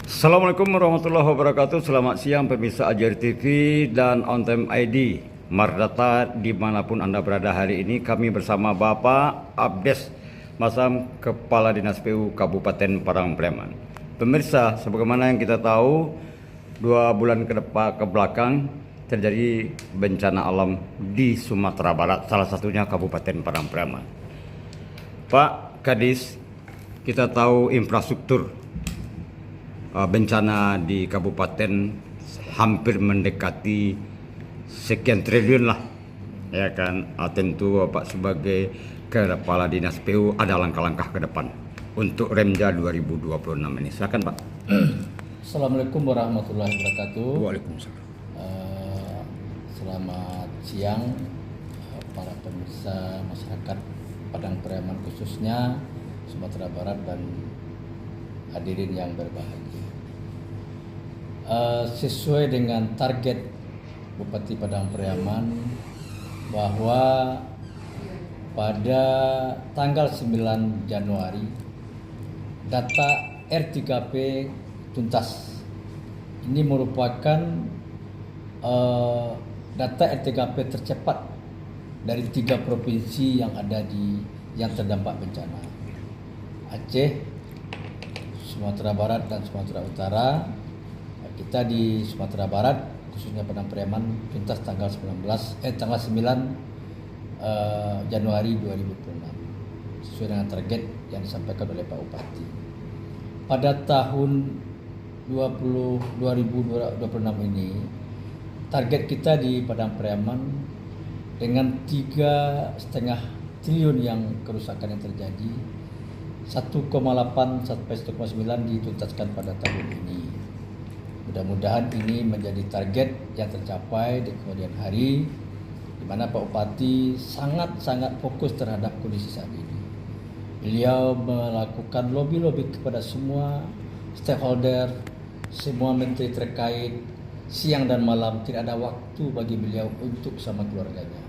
Assalamualaikum warahmatullahi wabarakatuh. Selamat siang pemirsa Ajari TV dan On Time ID Mardata dimanapun Anda berada hari ini. Kami bersama Bapak Abdes Masam, Kepala Dinas PU Kabupaten Padang Pariaman. Pemirsa, sebagaimana yang kita tahu, 2 bulan ke belakang terjadi bencana alam di Sumatera Barat, salah satunya Kabupaten Padang Pariaman. Pak Kadis, kita tahu infrastruktur bencana di kabupaten hampir mendekati sekian triliun lah, ya kan. Tentu Bapak sebagai Kepala Dinas PU ada langkah-langkah ke depan untuk Remja 2026 ini. Silakan Pak. Assalamualaikum warahmatullahi wabarakatuh. Waalaikumsalam. Selamat siang para pemirsa masyarakat Padang Pariaman khususnya Sumatera Barat dan hadirin yang berbahagia. Sesuai dengan target Bupati Padang Pariaman bahwa pada tanggal 9 Januari data R3P tuntas. Ini merupakan data R3P tercepat dari 3 provinsi yang ada yang terdampak bencana: Aceh, Sumatera Barat dan Sumatera Utara. Kita di Sumatera Barat khususnya Padang Pariaman tuntas tanggal 9 Januari 2026 sesuai dengan target yang disampaikan oleh Pak Bupati. Pada tahun 2026 ini target kita di Padang Pariaman dengan 3,5 triliun yang kerusakan yang terjadi, 1,8 sampai 1,9 dituntaskan pada tahun ini. Mudah-mudahan ini menjadi target yang tercapai di kemudian hari, di mana Pak Bupati sangat fokus terhadap kondisi saat ini. Beliau melakukan lobby kepada semua stakeholder, semua menteri terkait, siang dan malam tidak ada waktu bagi beliau untuk sama keluarganya.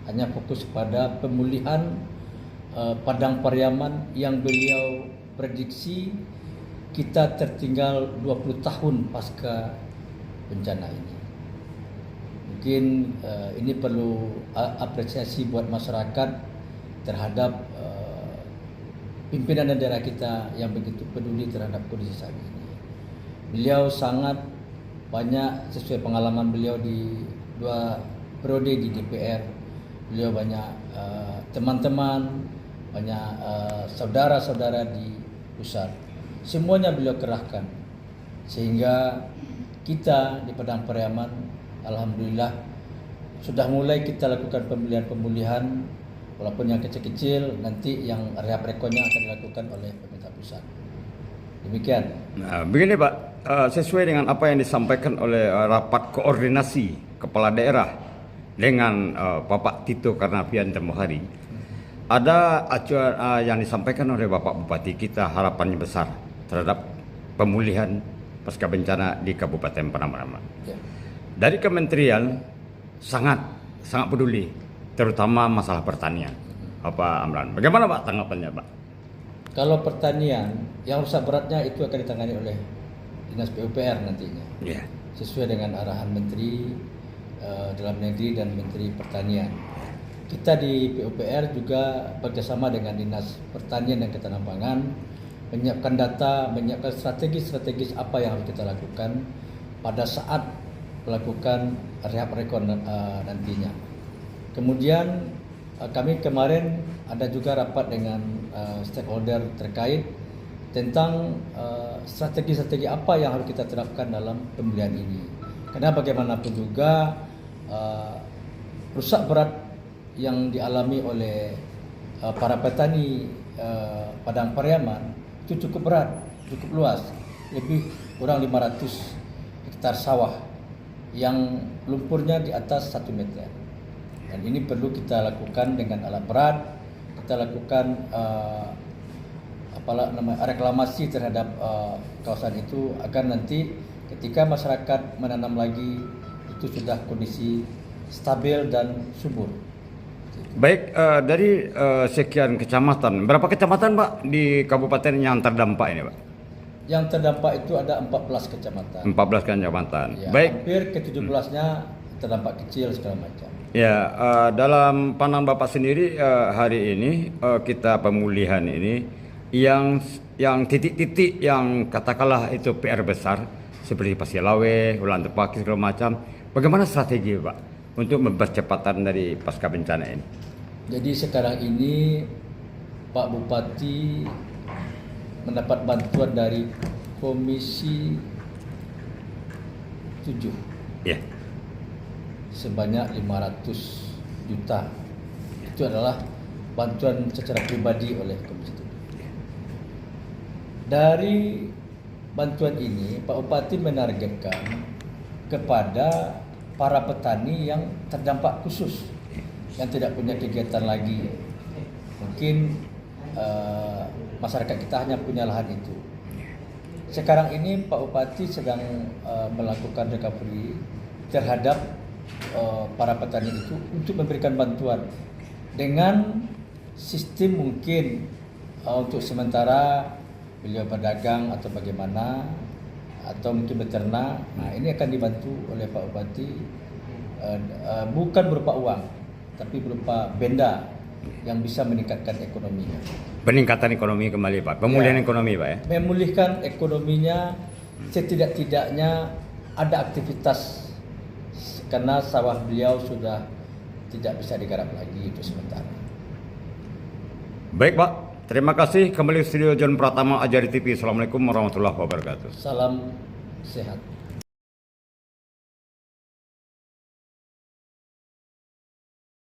Hanya fokus pada pemulihan Padang Pariaman yang beliau prediksi kita tertinggal 20 tahun pasca bencana ini. Mungkin ini perlu apresiasi buat masyarakat terhadap pimpinan daerah kita yang begitu peduli terhadap kondisi saat ini. Beliau sangat banyak sesuai pengalaman beliau di 2 periode di DPR. Beliau banyak teman-teman, banyak saudara-saudara di pusat. Semuanya beliau kerahkan sehingga kita di Padang Pariaman alhamdulillah sudah mulai kita lakukan pemulihan walaupun yang kecil-kecil, nanti yang rehab rekonnya akan dilakukan oleh pemerintah pusat. Demikian. Nah, begini Pak, sesuai dengan apa yang disampaikan oleh rapat koordinasi kepala daerah dengan Bapak Tito Karnavian tempoh hari, ada acuan yang disampaikan oleh Bapak Bupati kita, harapannya besar terhadap pemulihan pasca bencana di Kabupaten Padang Pariaman. Ya. Dari kementerian sangat peduli, terutama masalah pertanian. Pak Amran, bagaimana Pak tanggapannya Pak? Kalau pertanian, yang rusak beratnya itu akan ditangani oleh Dinas PUPR nantinya. Ya. Sesuai dengan arahan Menteri Dalam Negeri dan Menteri Pertanian. Kita di PUPR juga bekerjasama dengan Dinas Pertanian dan Ketahanan Pangan menyiapkan data, menyiapkan strategi apa yang harus kita lakukan pada saat melakukan rehab rekon nantinya. Kemudian kami kemarin ada juga rapat dengan stakeholder terkait tentang strategi apa yang harus kita terapkan dalam pemulihan ini. Karena bagaimanapun juga rusak berat yang dialami oleh para petani Padang Pariaman itu cukup berat, cukup luas, lebih kurang 500 hektar sawah yang lumpurnya di atas 1 meter. Dan ini perlu kita lakukan dengan alat berat, kita lakukan reklamasi terhadap kawasan itu agar nanti ketika masyarakat menanam lagi itu sudah kondisi stabil dan subur. Baik, dari sekian kecamatan, berapa kecamatan Pak di kabupaten yang terdampak ini Pak? Yang terdampak itu ada 14 kecamatan. 14 kecamatan. Ya, Baik. hampir ke 17-nya terdampak kecil segala macam. Ya, dalam pandang Bapak sendiri hari ini kita pemulihan ini yang titik-titik yang katakanlah itu PR besar seperti Pasialawe, Ulan Tepaki segala macam. Bagaimana strategi Pak untuk mempercepatan dari pasca bencana ini? Jadi sekarang ini Pak Bupati mendapat bantuan dari Komisi 7 Ya. sebanyak 500 juta. Itu adalah bantuan secara pribadi oleh Komisi 7. Dari bantuan ini Pak Bupati menargetkan kepada para petani yang terdampak khusus, yang tidak punya kegiatan lagi. Mungkin masyarakat kita hanya punya lahan itu. Sekarang ini Pak Bupati sedang melakukan recovery terhadap para petani itu untuk memberikan bantuan dengan sistem mungkin untuk sementara beliau berdagang atau bagaimana, atau mungkin beternak. Nah, ini akan dibantu oleh Pak Bupati bukan berupa uang, tapi berupa benda yang bisa meningkatkan ekonominya. Peningkatan ekonomi kembali Pak, pemulihan ekonomi Pak ya. Memulihkan ekonominya, setidak-tidaknya ada aktivitas karena sawah beliau sudah tidak bisa digarap lagi itu sementara. Baik Pak, terima kasih. Kembali studio John Pratama Ajari TV. Assalamualaikum warahmatullahi wabarakatuh. Salam sehat.